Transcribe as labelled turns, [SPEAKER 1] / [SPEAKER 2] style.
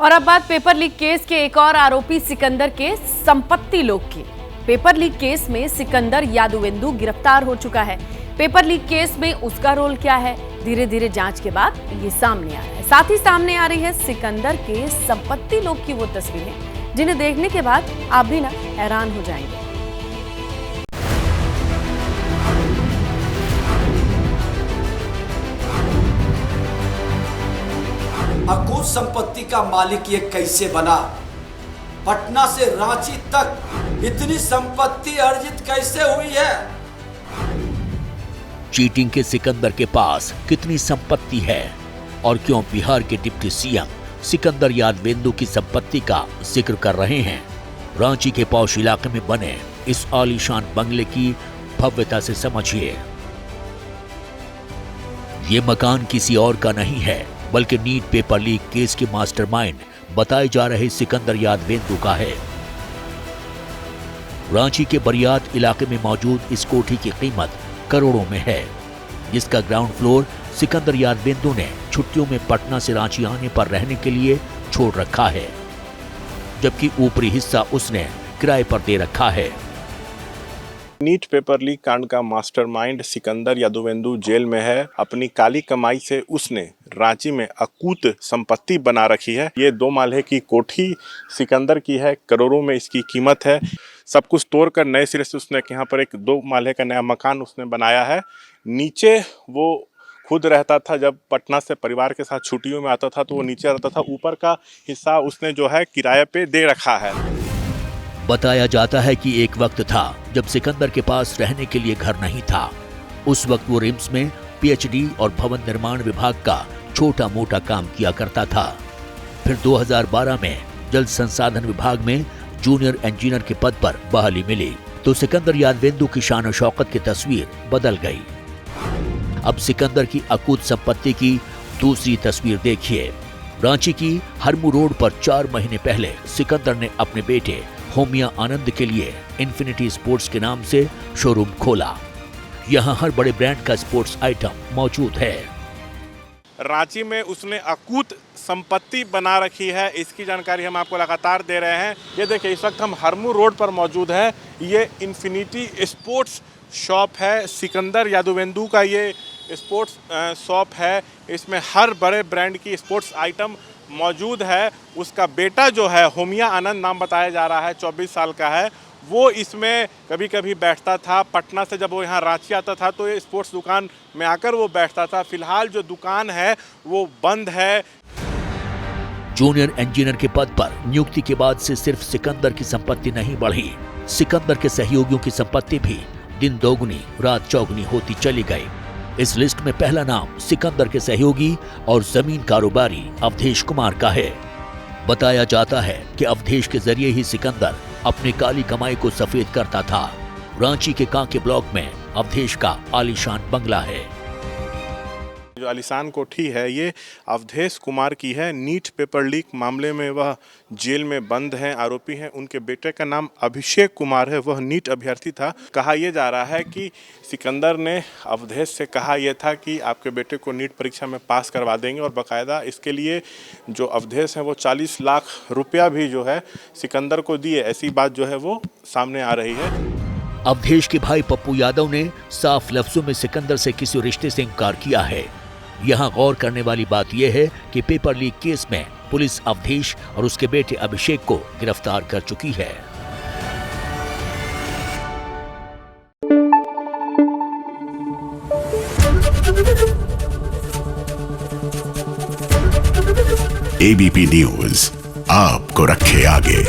[SPEAKER 1] और अब बात पेपर लीक केस के एक और आरोपी सिकंदर के संपत्ति लोग की। पेपर लीक केस में सिकंदर यादवेंदु गिरफ्तार हो चुका है। पेपर लीक केस में उसका रोल क्या है, धीरे धीरे जांच के बाद ये सामने आ रहा है। साथ ही सामने आ रही है सिकंदर के संपत्ति लोग की वो तस्वीरें जिन्हें देखने के बाद आप भी ना हैरान हो जाएंगे।
[SPEAKER 2] अकूत संपत्ति का मालिक ये कैसे बना? पटना से रांची तक इतनी संपत्ति अर्जित कैसे हुई है?
[SPEAKER 3] चीटिंग के सिकंदर के पास कितनी संपत्ति है और क्यों बिहार के डिप्टी सीएम सिकंदर यादवेंदु की संपत्ति का जिक्र कर रहे हैं? रांची के पौष इलाके में बने इस आलीशान बंगले की भव्यता से समझिए। ये मकान किसी और का नहीं है बल्कि नीट पेपर लीक केस के मास्टरमाइंड बताए जा रहे सिकंदर यादवेंदु का है। रांची के बरियात इलाके में मौजूद इस कोठी की कीमत करोड़ों में है, जिसका ग्राउंड फ्लोर सिकंदर यादवेंदु ने छुट्टियों में पटना से रांची आने पर रहने के लिए छोड़ रखा है, जबकि ऊपरी हिस्सा उसने किराए पर दे रखा है।
[SPEAKER 4] नीट पेपर लीक कांड का मास्टरमाइंड सिकंदर यादवेंदु जेल में है। अपनी काली कमाई से उसने रांची में अकूत संपत्ति बना रखी है। ये 2 माले की कोठी सिकंदर की है, करोड़ों में इसकी कीमत है। सब कुछ तोड़कर नए सिरे से उसने यहाँ पर एक 2 माले का नया मकान उसने बनाया है। नीचे वो खुद रहता था, जब पटना से परिवार के साथ छुट्टियों में आता था तो वो नीचे रहता था। ऊपर का हिस्सा उसने जो है किराए पे दे रखा है।
[SPEAKER 3] बताया जाता है कि एक वक्त था जब सिकंदर के पास रहने के लिए घर नहीं था। उस वक्त वो रिम्स में पीएचडी और भवन निर्माण विभाग का छोटा मोटा काम किया करता था। फिर 2012 में जल संसाधन विभाग में जूनियर इंजीनियर के पद पर बहाली मिली तो सिकंदर यादवेंदु की शान और शौकत की तस्वीर बदल गई। अब सिकंदर की अकूत संपत्ति की दूसरी तस्वीर देखिए। रांची की हरमू रोड पर 4 महीने पहले सिकंदर ने अपने बेटे होमिया आनंद के लिए इन्फिनिटी स्पोर्ट्स के नाम से शोरूम खोला। यहाँ हर बड़े ब्रांड का स्पोर्ट्स आइटम मौजूद है।
[SPEAKER 4] रांची में उसने अकूत संपत्ति बना रखी है, इसकी जानकारी हम आपको लगातार दे रहे हैं। ये देखिए, इस वक्त हम हरमू रोड पर मौजूद हैं। ये इन्फिनिटी स्पोर्ट्स शॉप है। सिकंदर यादवेंदु का ये स्पोर्ट्स शॉप है। इसमें हर बड़े ब्रांड की स्पोर्ट्स आइटम मौजूद है। उसका बेटा जो है होमिया आनंद नाम बताया जा रहा है, 24 साल का है, वो इसमें कभी कभी बैठता था। पटना से जब वो यहाँ रांची आता था तो ये स्पोर्ट्स दुकान में आकर वो बैठता था। फिलहाल जो दुकान है वो बंद है।
[SPEAKER 3] जूनियर इंजीनियर के पद पर नियुक्ति के बाद से सिर्फ सिकंदर की संपत्ति नहीं बढ़ी, सिकंदर के सहयोगियों की संपत्ति भी दिन दोगुनी रात चौगुनी होती चली गई। इस लिस्ट में पहला नाम सिकंदर के सहयोगी और जमीन कारोबारी अवधेश कुमार का है। बताया जाता है कि अवधेश के जरिए ही सिकंदर अपनी काली कमाई को सफेद करता था। रांची के कांके ब्लॉक में अवधेश का आलीशान बंगला है।
[SPEAKER 4] जो आलीशान कोठी है ये अवधेश कुमार की है। नीट पेपर लीक मामले में वह जेल में बंद हैं, आरोपी हैं। उनके बेटे का नाम अभिषेक कुमार है, वह नीट अभ्यर्थी था। कहा यह जा रहा है कि सिकंदर ने अवधेश से कहा यह था कि आपके बेटे को नीट परीक्षा में पास करवा देंगे और बाकायदा इसके लिए जो अवधेश हैं वो 40 लाख रुपया भी जो है सिकंदर को दिए। ऐसी बात जो है वो सामने आ रही है।
[SPEAKER 3] अवधेश के भाई पप्पू यादव ने साफ लफ्जों में सिकंदर से किसी रिश्ते से इनकार किया है। यहाँ गौर करने वाली बात यह है कि पेपर लीक केस में पुलिस अवधेश और उसके बेटे अभिषेक को गिरफ्तार कर चुकी है।
[SPEAKER 5] एबीपी न्यूज आपको रखे आगे।